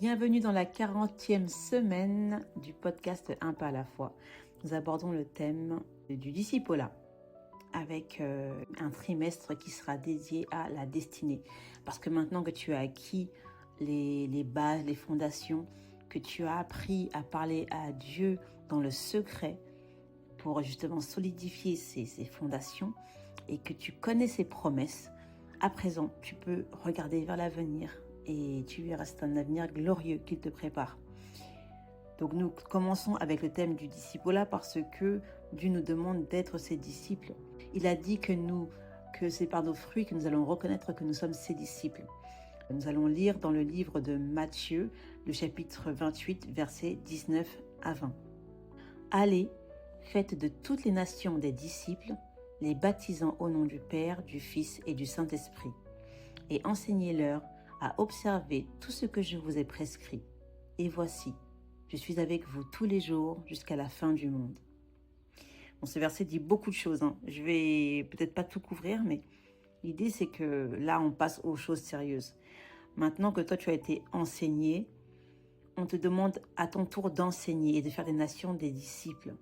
Bienvenue dans la 40e semaine du podcast Un pas à la fois. Nous abordons le thème du discipulat avec un trimestre qui sera dédié à la destinée. Parce que maintenant que tu as acquis les bases, les fondations, que tu as appris à parler à Dieu dans le secret pour justement solidifier ces fondations et que tu connais ses promesses, à présent, tu peux regarder vers l'avenir et tu verras, c'est un avenir glorieux qu'il te prépare. Donc nous commençons avec le thème du discipulat parce que Dieu nous demande d'être ses disciples. Il a dit que c'est par nos fruits que nous allons reconnaître que nous sommes ses disciples. Nous allons lire dans le livre de Matthieu, le chapitre 28, versets 19 à 20. Allez, faites de toutes les nations des disciples, les baptisant au nom du Père, du Fils et du Saint-Esprit, et enseignez-leur à observer tout ce que je vous ai prescrit. Et voici, je suis avec vous tous les jours jusqu'à la fin du monde. Bon, ce verset dit beaucoup de choses. Je vais peut-être pas tout couvrir, mais l'idée c'est que là, on passe aux choses sérieuses. Maintenant que toi, tu as été enseigné, on te demande à ton tour d'enseigner et de faire des nations des disciples.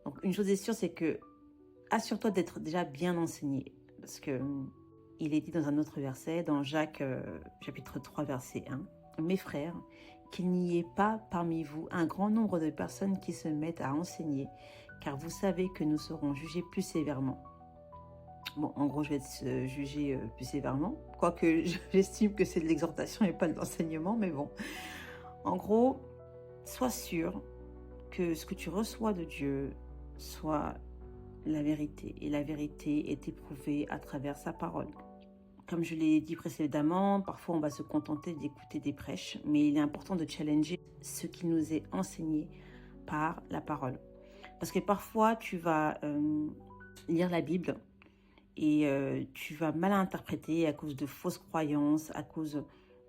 Donc, une chose est sûre, c'est que assure-toi d'être déjà bien enseigné. Parce que il est dit dans un autre verset, dans Jacques chapitre 3, verset 1, « Mes frères, qu'il n'y ait pas parmi vous un grand nombre de personnes qui se mettent à enseigner, car vous savez que nous serons jugés plus sévèrement. » Bon, en gros, je vais être jugé plus sévèrement, quoique j'estime que c'est de l'exhortation et pas de l'enseignement, mais bon. En gros, sois sûr que ce que tu reçois de Dieu soit la vérité. Et la vérité est éprouvée à travers sa parole. Comme je l'ai dit précédemment, parfois on va se contenter d'écouter des prêches, mais il est important de challenger ce qui nous est enseigné par la parole. Parce que parfois tu vas lire la Bible et tu vas mal interpréter à cause de fausses croyances, à cause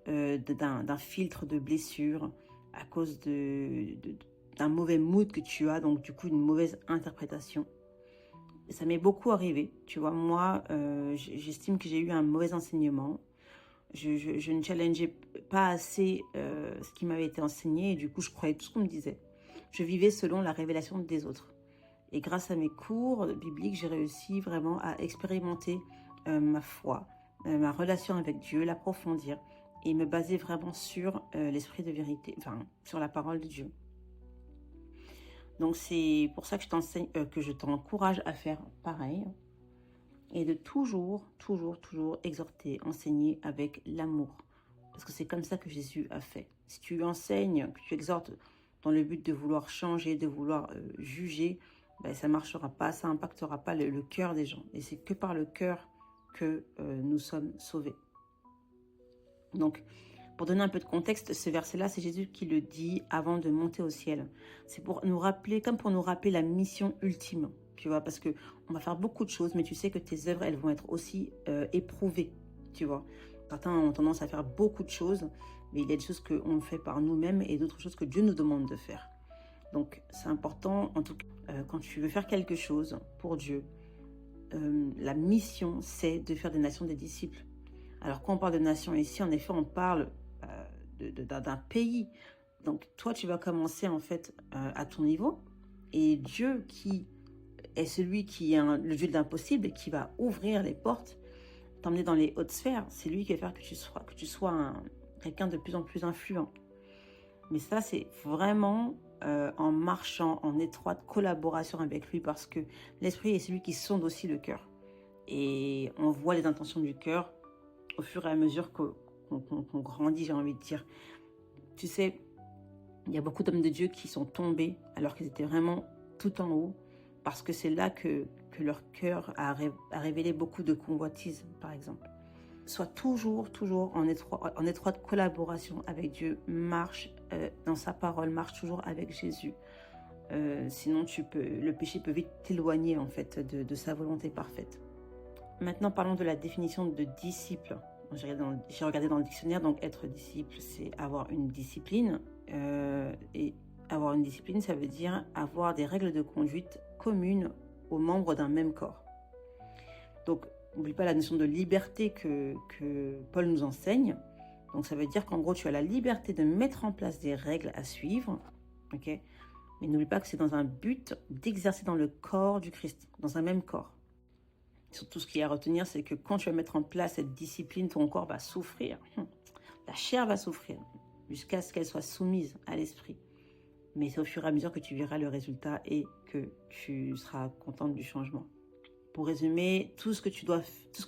d'un filtre de blessures, à cause d'un mauvais mood que tu as, donc du coup une mauvaise interprétation. Ça m'est beaucoup arrivé, tu vois, moi j'estime que j'ai eu un mauvais enseignement, je ne challengeais pas assez ce qui m'avait été enseigné et du coup je croyais tout ce qu'on me disait. Je vivais selon la révélation des autres. Et grâce à mes cours bibliques, j'ai réussi vraiment à expérimenter ma foi, ma relation avec Dieu, l'approfondir et me baser vraiment sur l'esprit de vérité, enfin sur la parole de Dieu. Donc c'est pour ça que je t'encourage à faire pareil et de toujours exhorter, enseigner avec l'amour. Parce que c'est comme ça que Jésus a fait. Si tu enseignes, que tu exhortes dans le but de vouloir changer, de vouloir juger, ça marchera pas, ça impactera pas le cœur des gens. Et c'est que par le cœur que nous sommes sauvés. Donc, pour donner un peu de contexte, ce verset-là, c'est Jésus qui le dit avant de monter au ciel. C'est pour nous rappeler, comme pour nous rappeler la mission ultime, tu vois, parce que on va faire beaucoup de choses, mais tu sais que tes œuvres, elles vont être aussi éprouvées, tu vois. Certains ont tendance à faire beaucoup de choses, mais il y a des choses qu'on fait par nous-mêmes et d'autres choses que Dieu nous demande de faire. Donc, c'est important, en tout cas, quand tu veux faire quelque chose pour Dieu, la mission, c'est de faire des nations des disciples. Alors, quand on parle de nation ici, en effet, on parle d'un pays. Donc, toi, tu vas commencer, en fait, à ton niveau. Et Dieu, qui est celui qui est le Dieu de l'impossible et qui va ouvrir les portes, t'emmener dans les hautes sphères, c'est lui qui va faire que tu sois quelqu'un de plus en plus influent. Mais ça, c'est vraiment en marchant, en étroite collaboration avec lui, parce que l'esprit est celui qui sonde aussi le cœur. Et on voit les intentions du cœur au fur et à mesure qu'on grandit, j'ai envie de dire. Tu sais, il y a beaucoup d'hommes de Dieu qui sont tombés alors qu'ils étaient vraiment tout en haut, parce que c'est là que leur cœur a révélé beaucoup de convoitises, par exemple. Sois toujours en étroite collaboration avec Dieu. Marche dans sa parole, marche toujours avec Jésus. Sinon, le péché peut vite t'éloigner en fait de sa volonté parfaite. Maintenant, parlons de la définition de disciple. J'ai regardé dans le dictionnaire, donc être disciple, c'est avoir une discipline. Et avoir une discipline, ça veut dire avoir des règles de conduite communes aux membres d'un même corps. Donc, n'oublie pas la notion de liberté que Paul nous enseigne. Donc ça veut dire qu'en gros, tu as la liberté de mettre en place des règles à suivre, ok? Mais n'oublie pas que c'est dans un but d'exercer dans le corps du Christ, dans un même corps. Surtout, ce qu'il y a à retenir, c'est que quand tu vas mettre en place cette discipline, ton corps va souffrir. La chair va souffrir jusqu'à ce qu'elle soit soumise à l'esprit. Mais c'est au fur et à mesure que tu verras le résultat et que tu seras contente du changement. Pour résumer, tout ce que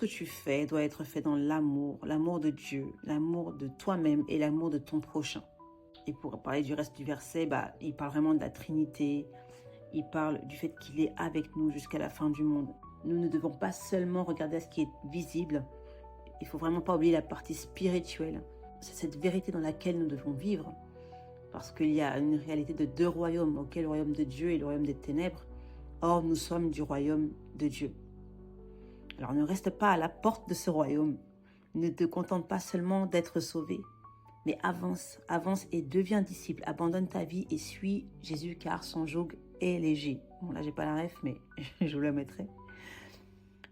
tu fais doit être fait dans l'amour de Dieu, l'amour de toi-même et l'amour de ton prochain. Et pour parler du reste du verset, il parle vraiment de la Trinité. Il parle du fait qu'il est avec nous jusqu'à la fin du monde. Nous ne devons pas seulement regarder à ce qui est visible. Il ne faut vraiment pas oublier la partie spirituelle. C'est cette vérité dans laquelle nous devons vivre. Parce qu'il y a une réalité de deux royaumes, auquel le royaume de Dieu et le royaume des ténèbres. Or, nous sommes du royaume de Dieu. Alors, ne reste pas à la porte de ce royaume. Ne te contente pas seulement d'être sauvé. Mais avance et deviens disciple. Abandonne ta vie et suis Jésus, car son joug est léger. Bon, là, j'ai pas la ref, mais je vous la mettrai.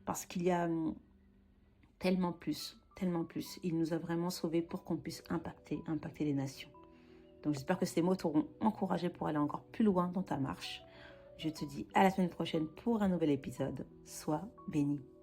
Parce qu'il y a tellement plus. Il nous a vraiment sauvés pour qu'on puisse impacter les nations. Donc, j'espère que ces mots t'auront encouragé pour aller encore plus loin dans ta marche. Je te dis à la semaine prochaine pour un nouvel épisode. Sois béni.